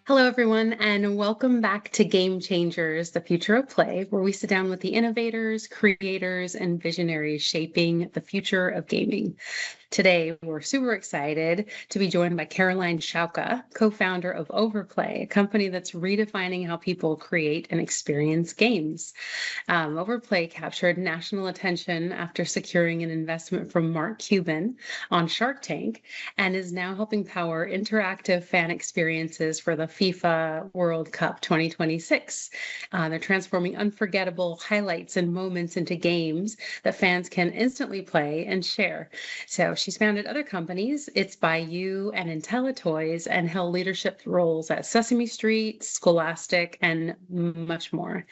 Hello, everyone, and welcome back to Game Changers, the future of play, where we sit down with the innovators, creators, and visionaries shaping the future of gaming. Today, we're super excited to be joined by Caroline Strzalka, co-founder of Overplay, a company that's redefining how people create and experience games. Overplay captured national attention after securing an investment from Mark Cuban on Shark Tank and is now helping power interactive fan experiences for the FIFA World Cup 2026. They're transforming unforgettable highlights and moments into games that fans can instantly play and share. So she's founded other companies, It's By You and IntelliToys, and held leadership roles at Sesame Street, Scholastic, and much more.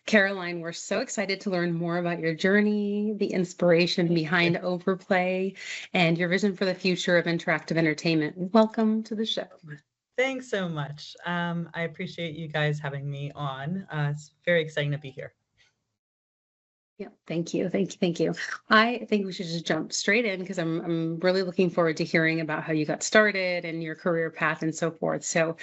Caroline, we're so excited to learn more about your journey, the inspiration behind Overplay, and your vision for the future of interactive entertainment. Welcome to the show. Thanks so much. I appreciate you guys having me on. It's very exciting to be here. Yeah, thank you. I think we should just jump straight in because I'm really looking forward to hearing about how you got started and your career path and so forth. So,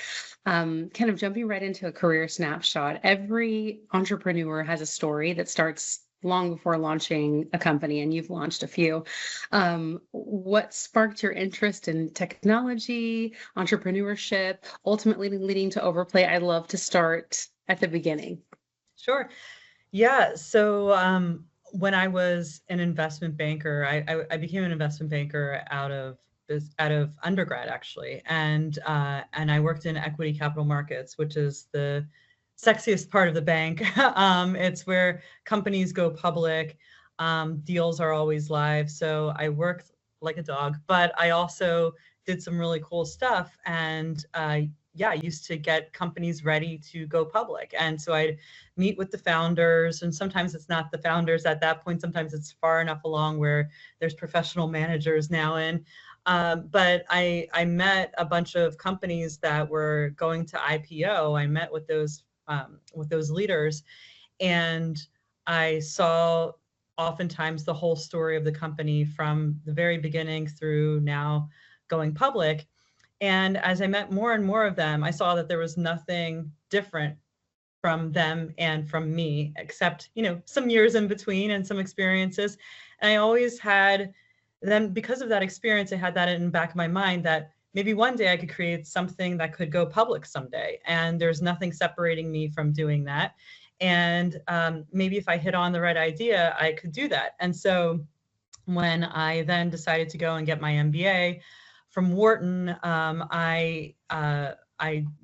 kind of jumping right into a career snapshot. Every entrepreneur has a story that starts long before launching a company, and you've launched a few. What sparked your interest in technology, entrepreneurship, ultimately leading to Overplay? I'd love to start at the beginning. Sure. Yeah. So when I was an investment banker, I became an investment banker out of undergrad actually, and I worked in equity capital markets, which is the sexiest part of the bank. It's where companies go public. Deals are always live. So I worked like a dog, but I also did some really cool stuff. And yeah, I used to get companies ready to go public. And so I'd meet with the founders, and sometimes it's not the founders at that point. Sometimes it's far enough along where there's professional managers now in. But I met a bunch of companies that were going to IPO. I met with those leaders, and I saw oftentimes the whole story of the company from the very beginning through now going public. And as I met more and more of them, I saw that there was nothing different from them and from me, except, some years in between and some experiences. And I always had them, because of that experience, I had that in the back of my mind that maybe one day I could create something that could go public someday. And there's nothing separating me from doing that. And maybe if I hit on the right idea, I could do that. And so when I then decided to go and get my MBA from Wharton, I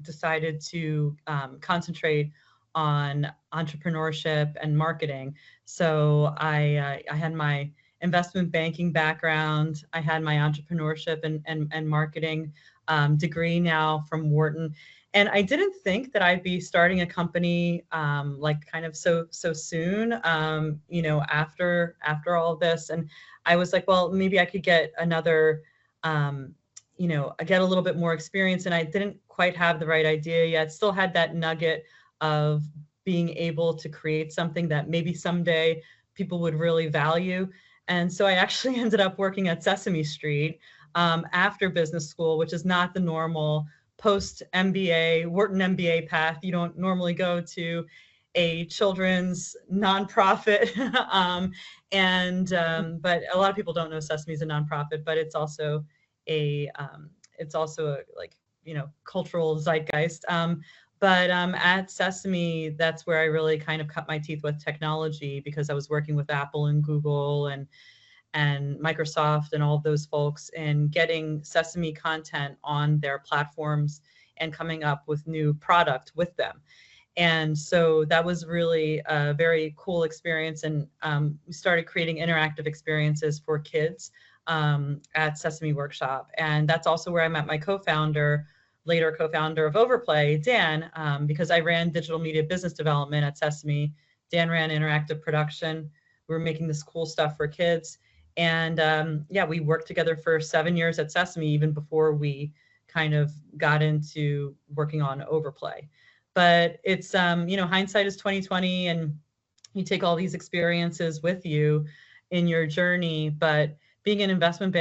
decided to concentrate on entrepreneurship and marketing. So I had my investment banking background. I had my entrepreneurship and marketing degree now from Wharton. And I didn't think that I'd be starting a company like kind of so soon, after all of this. And I was like, well, maybe I could get another, I get a little bit more experience, and I didn't quite have the right idea yet. Still had that nugget of being able to create something that maybe someday people would really value. And so I actually ended up working at Sesame Street after business school, which is not the normal post MBA, Wharton MBA path. You don't normally go to a children's nonprofit. But a lot of people don't know Sesame is a nonprofit, but it's also a cultural zeitgeist. But at Sesame, that's where I really kind of cut my teeth with technology, because I was working with Apple and Google and Microsoft and all of those folks, and getting Sesame content on their platforms and coming up with new product with them. And so that was really a very cool experience. And we started creating interactive experiences for kids at Sesame Workshop. And that's also where I met my later co-founder of Overplay, Dan, because I ran digital media business development at Sesame. Dan ran interactive production. We were making this cool stuff for kids. And we worked together for 7 years at Sesame, even before we kind of got into working on Overplay. But it's, hindsight is 2020, and you take all these experiences with you in your journey. But being an investment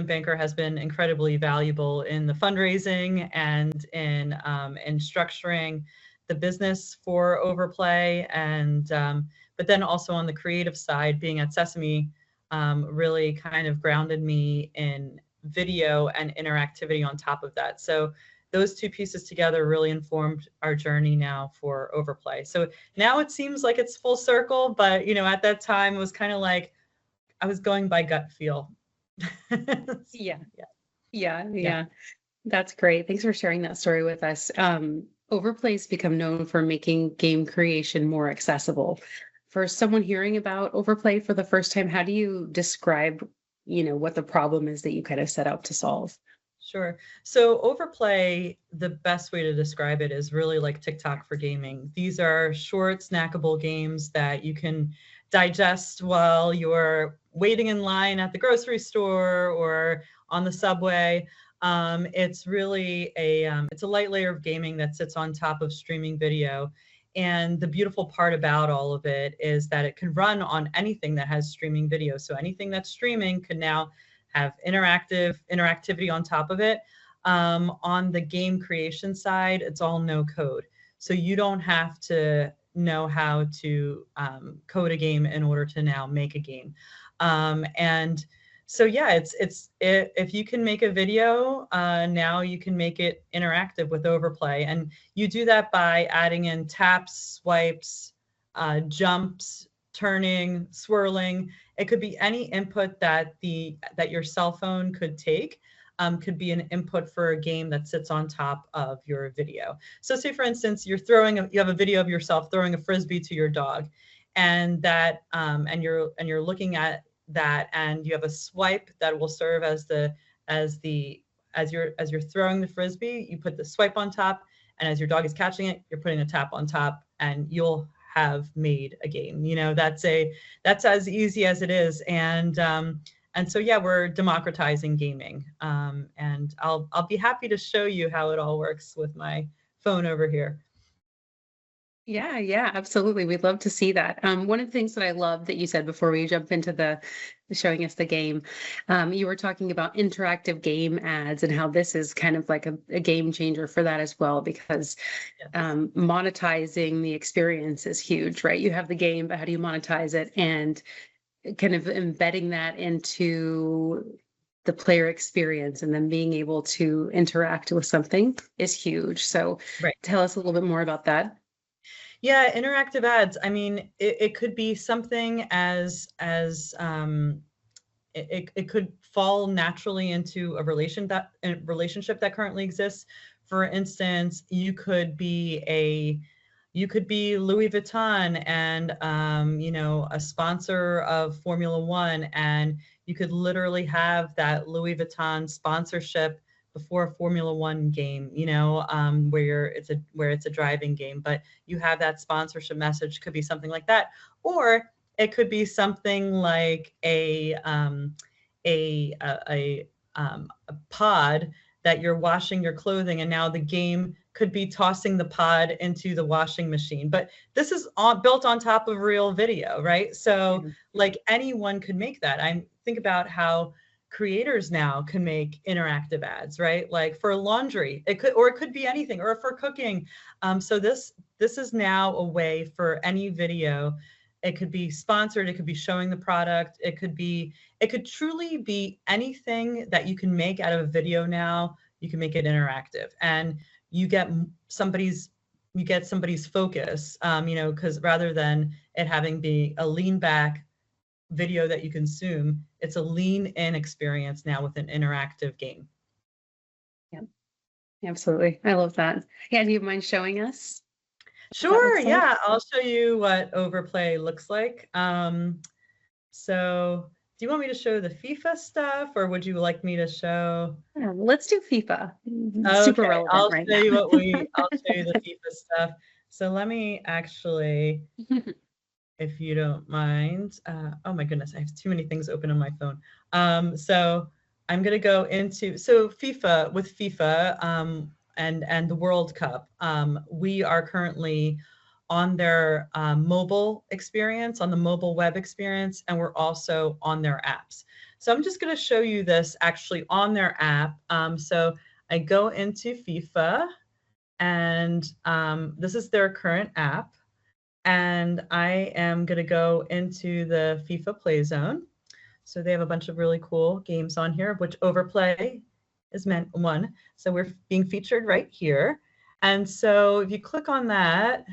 banker has been incredibly valuable in the fundraising and in structuring the business for Overplay. And but then also on the creative side, being at Sesame really kind of grounded me in video and interactivity on top of that. So those two pieces together really informed our journey now for Overplay. So now it seems like it's full circle, but at that time it was kind of like I was going by gut feel. Yeah. Yeah. That's great. Thanks for sharing that story with us. Overplay's become known for making game creation more accessible. For someone hearing about Overplay for the first time, how do you describe, what the problem is that you kind of set out to solve? Sure. So Overplay, the best way to describe it is really like TikTok for gaming. These are short, snackable games that you can digest while you're waiting in line at the grocery store or on the subway. It's really it's a light layer of gaming that sits on top of streaming video. And the beautiful part about all of it is that it can run on anything that has streaming video. So anything that's streaming can now have interactivity on top of it. On the game creation side, it's all no code. So you don't have to know how to code a game in order to now make a game. And so yeah, if you can make a video, now you can make it interactive with Overplay. And you do that by adding in taps, swipes, jumps, turning, swirling. It could be any input that your cell phone could take. Could be an input for a game that sits on top of your video. So say for instance, you have a video of yourself throwing a Frisbee to your dog, and that and you're looking at that, and you have a swipe that will serve as you're throwing the Frisbee, you put the swipe on top, and as your dog is catching it, you're putting a tap on top, and you'll have made a game. That's as easy as it is. And so, yeah, we're democratizing gaming. And I'll be happy to show you how it all works with my phone over here. Yeah, absolutely. We'd love to see that. One of the things that I love that you said before we jump into the showing us the game, you were talking about interactive game ads and how this is kind of like a game changer for that as well, because monetizing the experience is huge, right? You have the game, but how do you monetize it? And kind of embedding that into the player experience and then being able to interact with something is huge. So Tell us a little bit more about that. Yeah, interactive ads. I mean, it could be something as it could fall naturally into a relationship that currently exists. For instance, you could be Louis Vuitton and a sponsor of Formula One, and you could literally have that Louis Vuitton sponsorship before a Formula One game, where it's a driving game, but you have that sponsorship message. Could be something like that, or it could be something like a pod that you're washing your clothing, and now the game could be tossing the pod into the washing machine. But this is built on top of real video, right? So like anyone could make that. I think about how creators now can make interactive ads, right? Like for laundry, it could be anything, or for cooking. So this is now a way for any video. It could be sponsored, it could be showing the product, it could truly be anything that you can make out of a video now. You can make it interactive, and you get somebody's focus, because rather than it having be a lean back video that you consume, it's a lean in experience now with an interactive game. Yeah, absolutely. I love that. Yeah, do you mind showing us? Sure. Yeah, I'll show you what Overplay looks like. So do you want me to show the FIFA stuff, or would you like me to show? Let's do FIFA. Okay, Super relevant I'll right show now. you I'll show you the FIFA stuff. So let me actually, if you don't mind. Oh my goodness, I have too many things open on my phone. So I'm gonna go into FIFA, and the World Cup. We are currently on their mobile experience, on the mobile web experience, and we're also on their apps. So I'm just going to show you this actually on their app. So I go into FIFA, and this is their current app. And I am going to go into the FIFA Play Zone. So they have a bunch of really cool games on here, which Overplay is meant one. So we're being featured right here. And so if you click on that,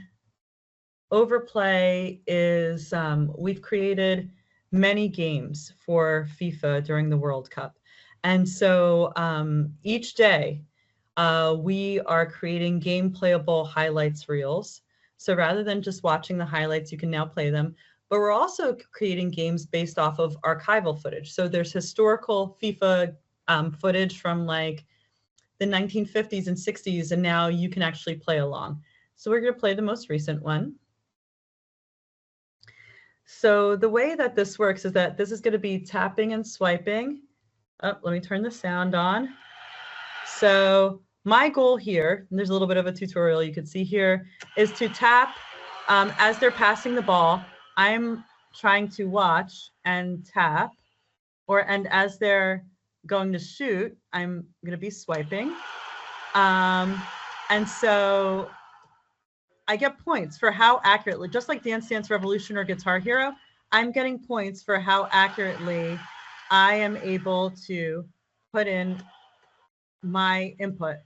Overplay is, we've created many games for FIFA during the World Cup. And so each day we are creating game playable highlights reels. So rather than just watching the highlights, you can now play them. But we're also creating games based off of archival footage. So there's historical FIFA footage from like the 1950s and 60s, and now you can actually play along. So we're going to play the most recent one. So the way that this works is that this is going to be tapping and swiping. Oh, let me turn the sound on. So my goal here, and there's a little bit of a tutorial you can see here, is to tap as they're passing the ball. I'm trying to watch and tap, and as they're going to shoot, I'm going to be swiping. And so I get points for how accurately, just like Dance Dance Revolution or Guitar Hero, I'm getting points for how accurately I am able to put in my input.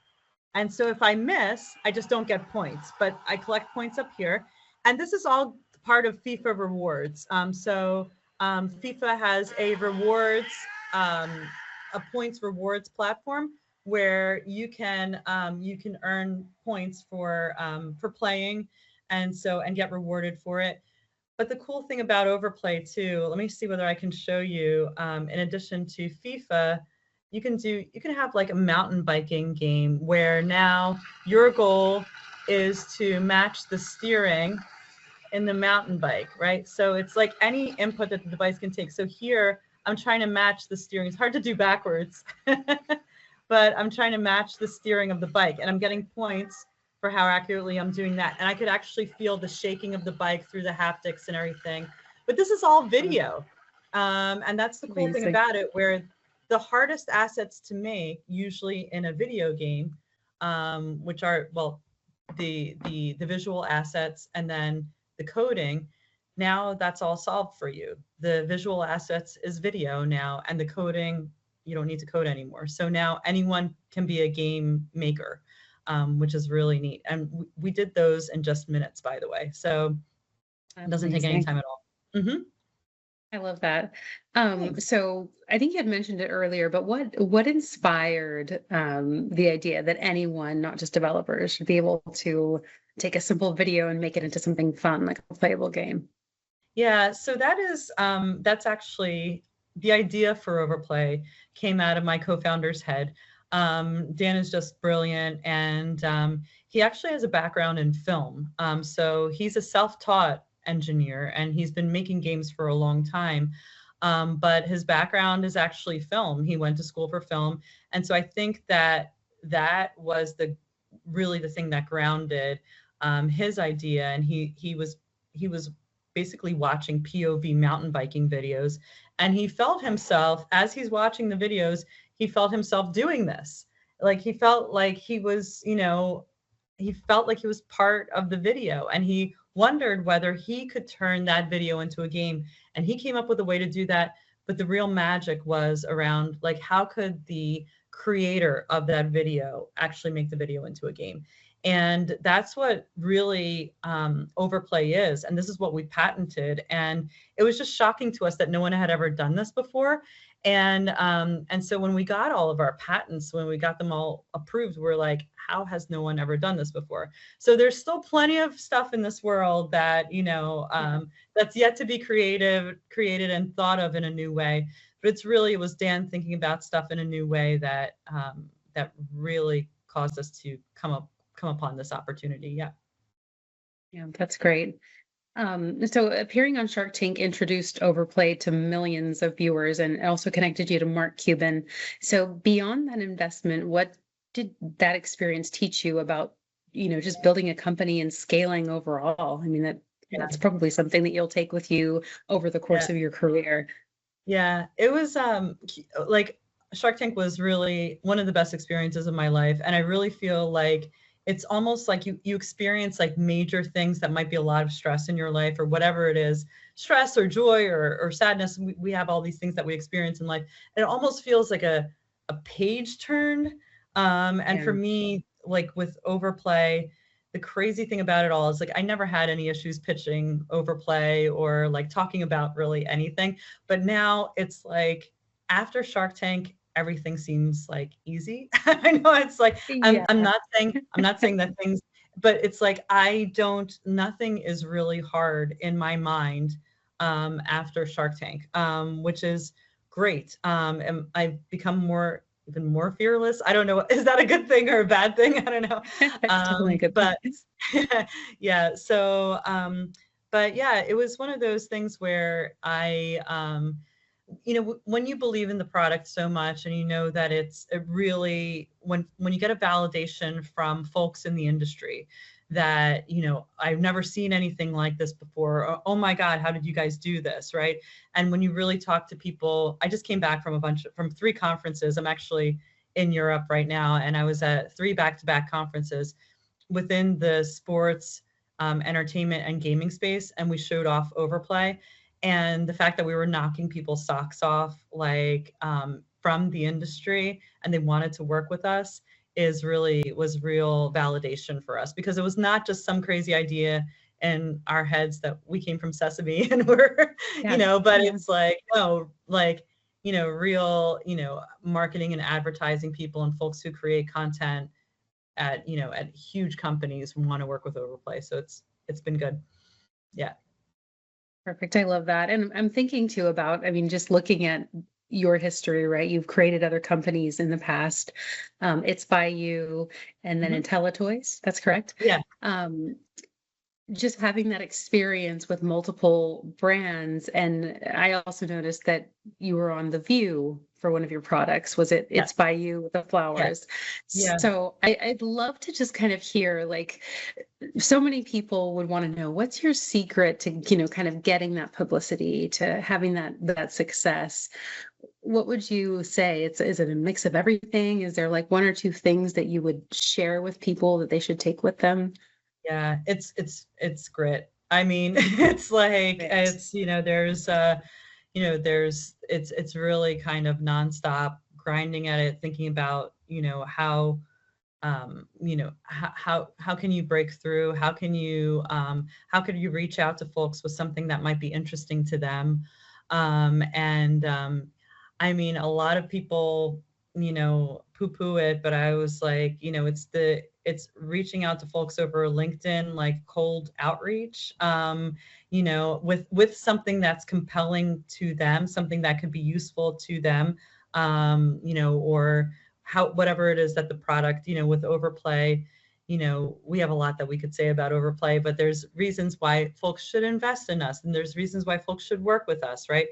And so if I miss, I just don't get points, but I collect points up here. And this is all part of FIFA rewards. FIFA has a rewards, a points rewards platform where you can earn points for playing, and get rewarded for it. But the cool thing about Overplay too, let me see whether I can show you. In addition to FIFA, you can have like a mountain biking game where now your goal is to match the steering in the mountain bike, right? So it's like any input that the device can take. So here I'm trying to match the steering. It's hard to do backwards, but I'm trying to match the steering of the bike, and I'm getting points for how accurately I'm doing that. And I could actually feel the shaking of the bike through the haptics and everything. But this is all video. And that's the cool thing about it, where the hardest assets to make usually in a video game, which are, well, the visual assets and then the coding, now that's all solved for you. The visual assets is video now, and the coding, you don't need to code anymore. So now anyone can be a game maker, which is really neat. And we did those in just minutes, by the way. So it doesn't take any time at all. Mm-hmm. I love that. So I think you had mentioned it earlier, but what inspired the idea that anyone, not just developers, should be able to take a simple video and make it into something fun, like a playable game? Yeah, so that's actually the idea for Overplay came out of my co-founder's head. Dan is just brilliant, and he actually has a background in film. So he's a self-taught engineer, and he's been making games for a long time. But his background is actually film. He went to school for film. And so I think that was really the thing that grounded his idea. And he was basically watching POV mountain biking videos. And he felt himself, as he's watching the videos, he felt himself doing this. Like he felt like he was, he felt like he was part of the video, and he wondered whether he could turn that video into a game. And he came up with a way to do that. But the real magic was around, like, how could the creator of that video actually make the video into a game? And that's what really Overplay is. And this is what we patented. And it was just shocking to us that no one had ever done this before. And so when we got all of our patents, when we got them all approved, we're like, how has no one ever done this before? So there's still plenty of stuff in this world that, that's yet to be created and thought of in a new way. But it was Dan thinking about stuff in a new way that that really caused us to come upon this opportunity. Yeah, that's great. So appearing on Shark Tank introduced Overplay to millions of viewers and also connected you to Mark Cuban. So beyond that investment, what did that experience teach you about just building a company and scaling overall. I mean, that's probably something that you'll take with you over the course of your career. Yeah, it was like Shark Tank was really one of the best experiences of my life, and I really feel like it's almost like you experience like major things that might be a lot of stress in your life or whatever it is, stress or joy or sadness. We have all these things that we experience in life, and it almost feels like a page turn. And for me, like with Overplay, the crazy thing about it all is like I never had any issues pitching Overplay or like talking about really anything. But now it's like after Shark Tank, everything seems like easy. I know it's like I'm not saying that things, but it's like nothing is really hard in my mind after Shark Tank, which is great. And I've become even more fearless. I don't know. Is that a good thing or a bad thing? I don't know. Definitely a good but yeah. So, but yeah, it was one of those things where when you believe in the product so much and you know that it really, when you get a validation from folks in the industry that, I've never seen anything like this before. Or, oh my God, how did you guys do this? Right. And when you really talk to people, I just came back from from 3 conferences. I'm actually in Europe right now, and I was at 3 back-to-back conferences within the sports, entertainment and gaming space. And we showed off Overplay. And the fact that we were knocking people's socks off, like from the industry, and they wanted to work with us was real validation for us, because it was not just some crazy idea in our heads that we came from Sesame and we're, but it's like, real, marketing and advertising people and folks who create content at huge companies want to work with Overplay. So it's been good. Yeah. Perfect. I love that. And I'm thinking too about, just looking at your history, right? You've created other companies in the past. It's by You and then IntelliToys. That's correct? Yeah. Just having that experience with multiple brands. And I also noticed that you were on The View for one of your products. Was it It's by You with the flowers? Yeah. So I'd love to just kind of hear, like, so many people would want to know, what's your secret to, kind of getting that publicity, to having that success? What would you say? Is it a mix of everything? Is there like 1 or 2 things that you would share with people that they should take with them? Yeah, it's grit. I mean, it's like, there's it's really kind of nonstop grinding at it, thinking about, how how can you break through? How can you reach out to folks with something that might be interesting to them? I mean, a lot of people, poo-poo it, but I was like, it's reaching out to folks over LinkedIn, like cold outreach, with something that's compelling to them, something that could be useful to them, or whatever it is that the product, with Overplay, we have a lot that we could say about Overplay, but there's reasons why folks should invest in us, and there's reasons why folks should work with us, right?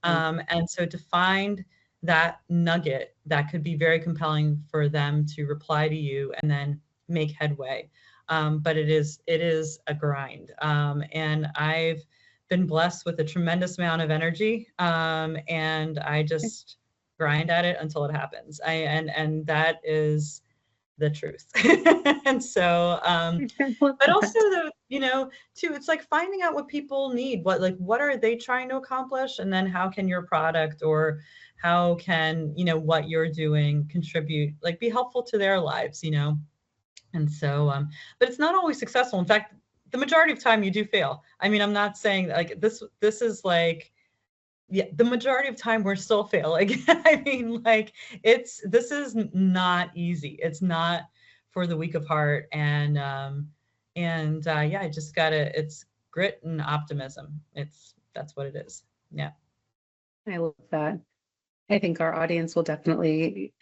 And so to find that nugget that could be very compelling for them to reply to you and then make headway. But it is a grind. And I've been blessed with a tremendous amount of energy. And I just grind at it until it happens. And that is the truth. And so, but also too, it's like finding out what people need, what are they trying to accomplish? And then how can your product, or how can, what you're doing contribute, like be helpful to their lives, And so, but it's not always successful. In fact, the majority of time you do fail. I mean, I'm not saying like this is like, yeah, the majority of time we're still failing. I mean, like this is not easy. It's not for the weak of heart. And yeah, I just it's grit and optimism. That's what it is. Yeah. I love that. I think our audience will definitely,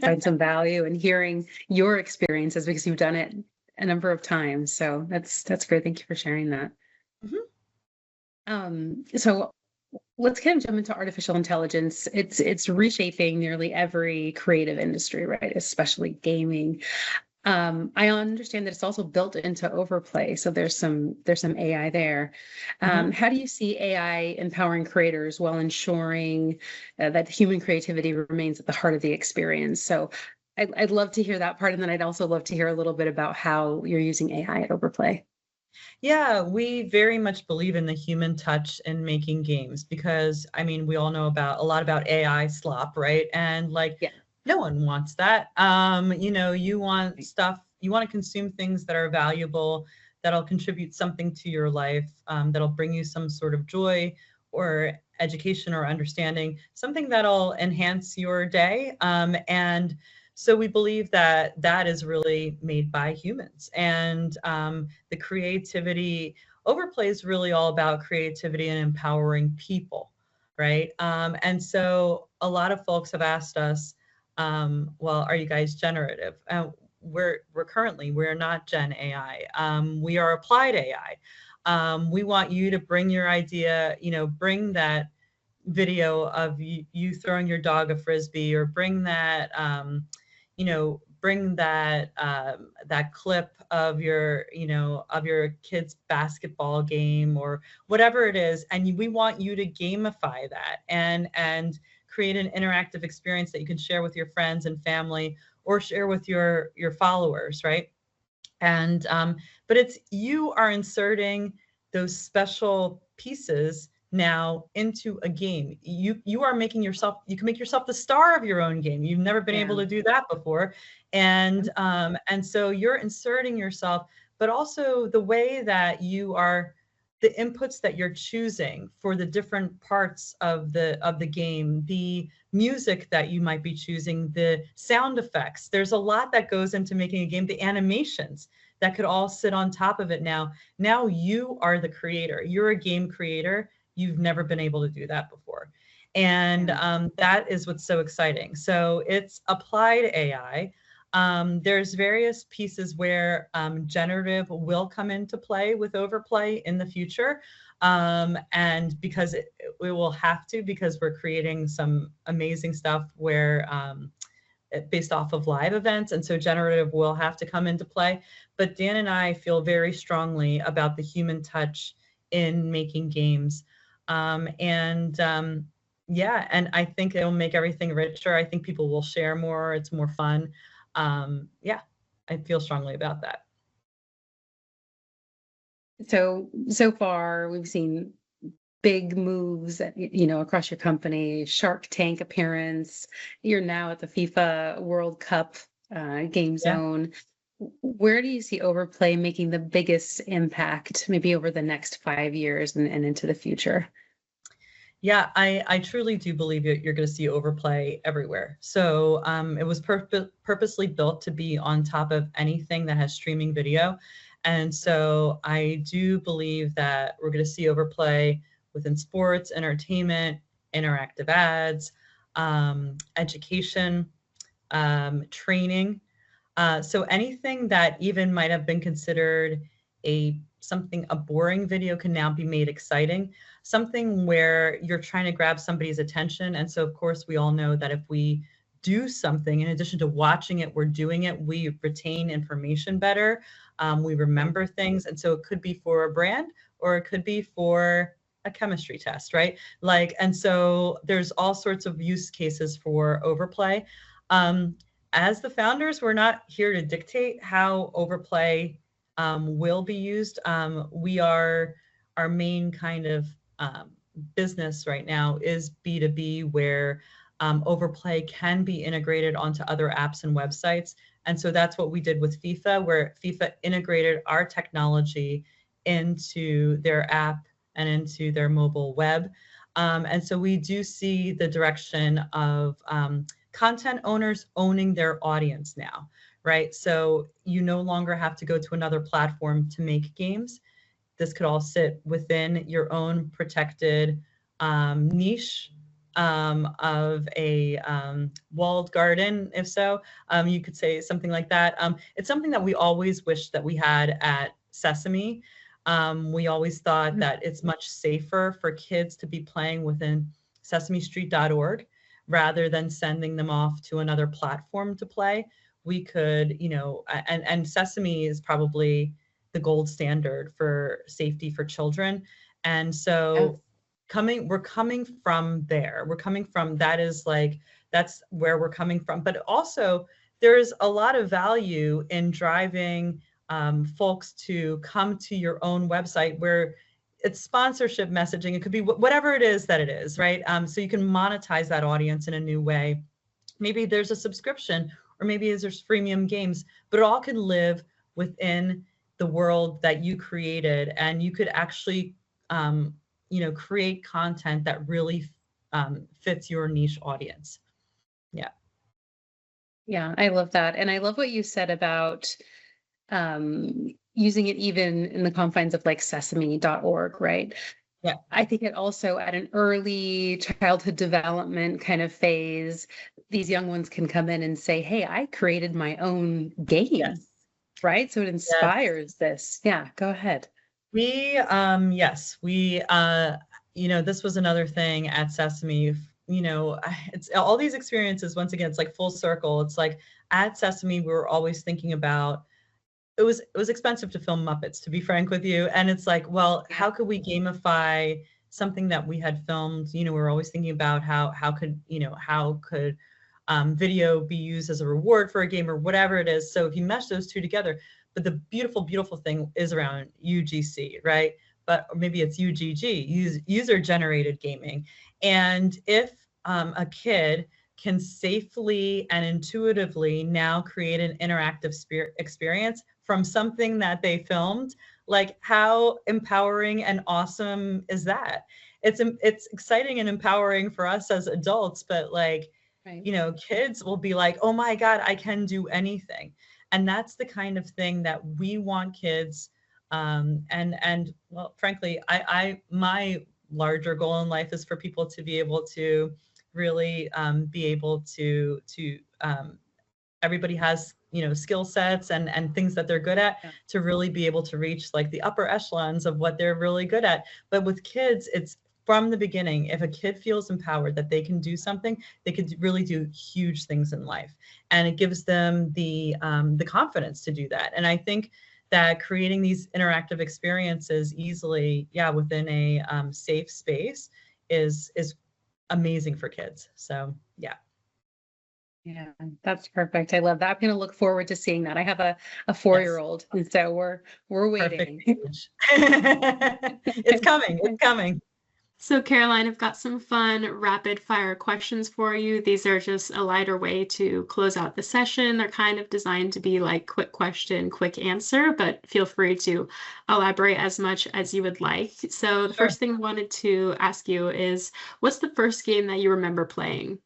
find some value in hearing your experiences, because you've done it a number of times. So that's great. Thank you for sharing that. So let's kind of jump into artificial intelligence. It's reshaping nearly every creative industry, right? Especially gaming. I understand that it's also built into Overplay, so there's some AI there. Mhm. How do you see AI empowering creators while ensuring that human creativity remains at the heart of the experience? So I'd love to hear that part, and then I'd also love to hear a little bit about how you're using AI at Overplay. Yeah, we very much believe in the human touch in making games because, I mean, we all know about a lot about AI slop, right? And like, Yeah. no one wants that. You want stuff, you want to consume things that are valuable, that'll contribute something to your life, that'll bring you some sort of joy or education or understanding, something that'll enhance your day. And so we believe that that is really made by humans. And the creativity, Overplay is really all about creativity and empowering people, right? And so a lot of folks have asked us, well, are you guys generative? We're not Gen AI. We are applied AI. We want you to bring your idea, bring that video of you throwing your dog a frisbee, or bring that clip of your kid's basketball game or whatever it is, and we want you to gamify that and create an interactive experience that you can share with your friends and family or share with your followers, right? And but it's you are inserting those special pieces now into a game. You are making yourself, you can make yourself the star of your own game. You've never been able Yeah. to do that before. And so you're inserting yourself, but also the way that you are, the inputs that you're choosing for the different parts of the game, the music that you might be choosing, the sound effects. There's a lot that goes into making a game, the animations that could all sit on top of it now. Now you are the creator. You're a game creator. You've never been able to do that before. And Yeah. that is what's so exciting. So it's applied AI. There's various pieces where generative will come into play with Overplay in the future. And because we will have to, because we're creating some amazing stuff where based off of live events. And so generative will have to come into play. But Dan and I feel very strongly about the human touch in making games. Yeah, and I think it'll make everything richer. I think people will share more. It's more fun. Yeah, I feel strongly about that. So far we've seen big moves across your company, Shark Tank appearance. You're now at the FIFA World Cup game Yeah. zone. Where do you see Overplay making the biggest impact, maybe over the next 5 years and into the future? Yeah, I truly do believe you're going to see Overplay everywhere. So it was purposely built to be on top of anything that has streaming video. And so I do believe that we're going to see Overplay within sports, entertainment, interactive ads, education, training. So anything that even might have been considered a boring video can now be made exciting, something where you're trying to grab somebody's attention. And so of course we all know that if we do something, in addition to watching it, we're doing it, we retain information better. We remember things. And so it could be for a brand or it could be for a chemistry test, right? Like, and so there's all sorts of use cases for Overplay. Um, as the founders, we're not here to dictate how Overplay will be used. Our main kind of um, business right now is B2B, where Overplay can be integrated onto other apps and websites. And so that's what we did with FIFA, where FIFA integrated our technology into their app and into their mobile web. And so we do see the direction of content owners owning their audience now, right? So you no longer have to go to another platform to make games. This could all sit within your own protected niche of a walled garden, if so. You could say something like that. It's something that we always wished that we had at Sesame. We always thought that it's much safer for kids to be playing within sesamestreet.org rather than sending them off to another platform to play. we could, and Sesame is probably the gold standard for safety for children. And so we're coming from there. We're coming from, that's where we're coming from. But also there's a lot of value in driving folks to come to your own website where it's sponsorship messaging. It could be whatever it is that it is, right? So you can monetize that audience in a new way. Maybe there's a subscription, or maybe there's freemium games, but it all can live within the world that you created, and you could actually, create content that really fits your niche audience. Yeah. Yeah, I love that. And I love what you said about using it even in the confines of like sesame.org, right? Yeah. I think it also at an early childhood development kind of phase, these young ones can come in and say, hey, I created my own game, Yes. right? So it inspires this. Yeah, go ahead. This was another thing at Sesame. It's all these experiences, once again, it's like full circle. It's like at Sesame, we were always thinking about, it was expensive to film Muppets, to be frank with you. And it's like, well, how could we gamify something that we had filmed? We're always thinking about how could video be used as a reward for a game or whatever it is. So if you mesh those two together, but the beautiful, beautiful thing is around UGC, right? But or maybe it's UGG, user generated gaming. And if a kid can safely and intuitively now create an interactive experience from something that they filmed, like how empowering and awesome is that? It's exciting and empowering for us as adults, but like, right. Kids will be like, oh my God, I can do anything. And that's the kind of thing that we want kids. And well, frankly, my larger goal in life is for people to be able to really be able to everybody has skill sets and things that they're good at, to really be able to reach like the upper echelons of what they're really good at. But with kids, it's from the beginning. If a kid feels empowered that they can do something, they could really do huge things in life, and it gives them the confidence to do that. And I think that creating these interactive experiences easily, within a safe space is amazing for kids. So yeah. Yeah, that's perfect. I love that. I'm going to look forward to seeing that. I have a 4-year-old, and so we're waiting. It's coming. It's coming. So Caroline, I've got some fun rapid fire questions for you. These are just a lighter way to close out the session. They're kind of designed to be like quick question, quick answer, but feel free to elaborate as much as you would like. So the first thing I wanted to ask you is, what's the first game that you remember playing?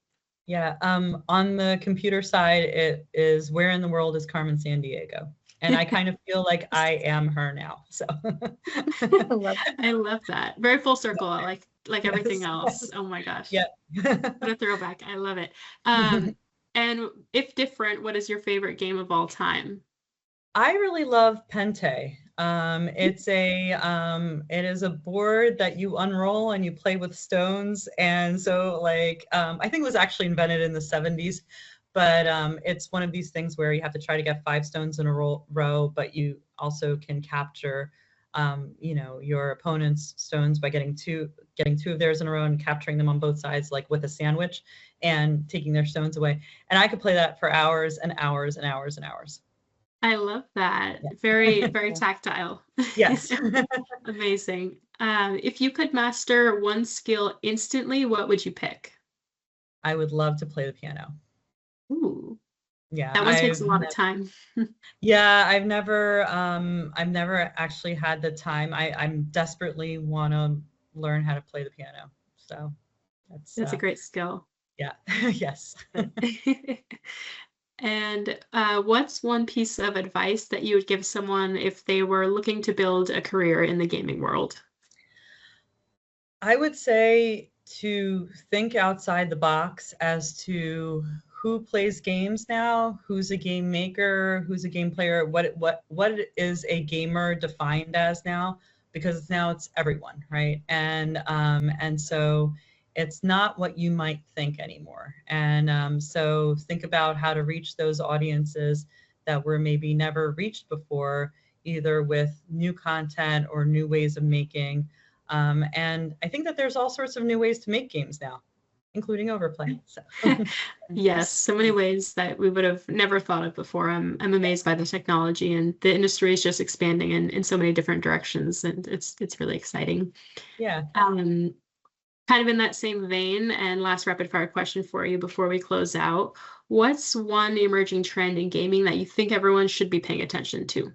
Yeah, on the computer side, it is Where in the World is Carmen Sandiego? And I kind of feel like I am her now. So I love that. Very full circle, like everything else. Oh my gosh. Yeah. What a throwback. I love it. And if different, what is your favorite game of all time? I really love Pente. It is a board that you unroll and you play with stones. And so like, I think it was actually invented in the 70s, but it's one of these things where you have to try to get 5 stones in a row, but you also can capture, your opponent's stones by getting two of theirs in a row and capturing them on both sides, like with a sandwich, and taking their stones away. And I could play that for hours and hours and hours and hours. I love that. Yeah. Very, very tactile. Yes. Amazing. If you could master one skill instantly, what would you pick? I would love to play the piano. Ooh. Yeah. That one takes a lot of time. Yeah, I've never actually had the time. I'm desperately want to learn how to play the piano. So that's a great skill. Yeah. Yes. And what's one piece of advice that you would give someone if they were looking to build a career in the gaming world? I would say to think outside the box as to who plays games now, who's a game maker, who's a game player, what is a gamer defined as now, because now it's everyone, right? And so It's not what you might think anymore. And so think about how to reach those audiences that were maybe never reached before, either with new content or new ways of making. And I think that there's all sorts of new ways to make games now, including Overplay. So. Yes, so many ways that we would have never thought of before. I'm amazed by the technology, and the industry is just expanding in so many different directions, and it's really exciting. Yeah. Kind of in that same vein, and last rapid fire question for you before we close out. What's one emerging trend in gaming that you think everyone should be paying attention to?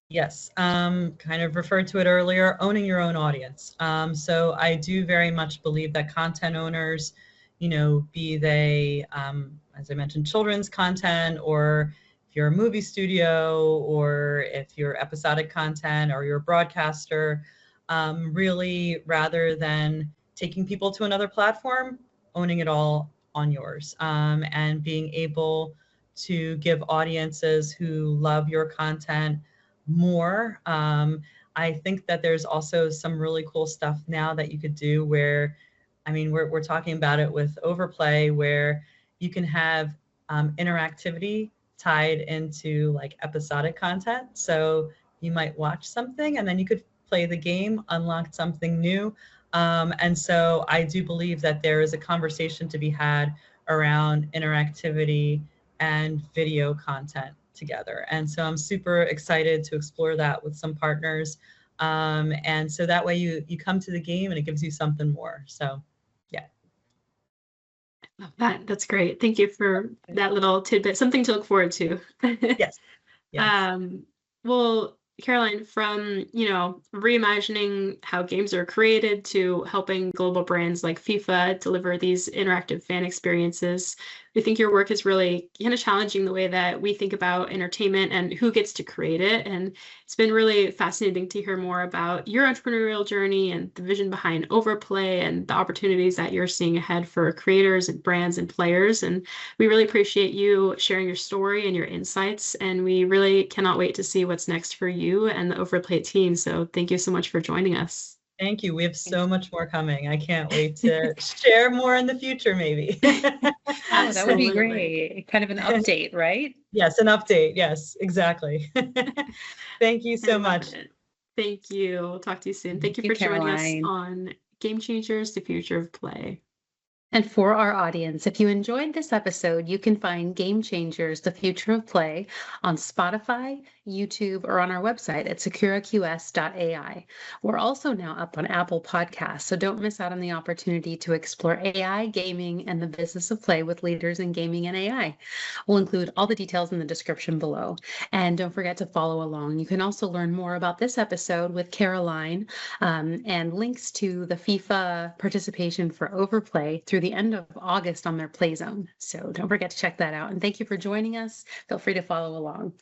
Yes, kind of referred to it earlier, owning your own audience. So I do very much believe that content owners, be they, as I mentioned, children's content, or if you're a movie studio, or if you're episodic content, or you're a broadcaster, really, rather than taking people to another platform, owning it all on yours, and being able to give audiences who love your content more. I think that there's also some really cool stuff now that you could do where, I mean, we're talking about it with Overplay, where you can have interactivity tied into like episodic content. So you might watch something and then you could play the game, unlock something new. And so I do believe that there is a conversation to be had around interactivity and video content together. And so I'm super excited to explore that with some partners. And so that way you come to the game and it gives you something more. So yeah. Love that. That's great. Thank you for that little tidbit. Something to look forward to. Yes. Yes. Well, Caroline, from, reimagining how games are created to helping global brands like FIFA deliver these interactive fan experiences, I think your work is really kind of challenging the way that we think about entertainment and who gets to create it. And it's been really fascinating to hear more about your entrepreneurial journey and the vision behind Overplay and the opportunities that you're seeing ahead for creators and brands and players. And we really appreciate you sharing your story and your insights. And we really cannot wait to see what's next for you and the Overplay team. So thank you so much for joining us. Thank you. We have so much more coming. I can't wait to share more in the future, maybe. Oh, that would be great. Kind of an update, right? Yes, an update. Yes, exactly. Thank you so much. Thank you. We'll talk to you soon. Thank you for joining us on Game Changers, the Future of Play. And for our audience, if you enjoyed this episode, you can find Game Changers, the Future of Play on Spotify, YouTube, or on our website at securaqs.ai. We're also now up on Apple Podcasts, so don't miss out on the opportunity to explore AI, gaming, and the business of play with leaders in gaming and AI. We'll include all the details in the description below. And don't forget to follow along. You can also learn more about this episode with Caroline and links to the FIFA participation for Overplay through the end of August on their Play Zone. So don't forget to check that out. And thank you for joining us. Feel free to follow along.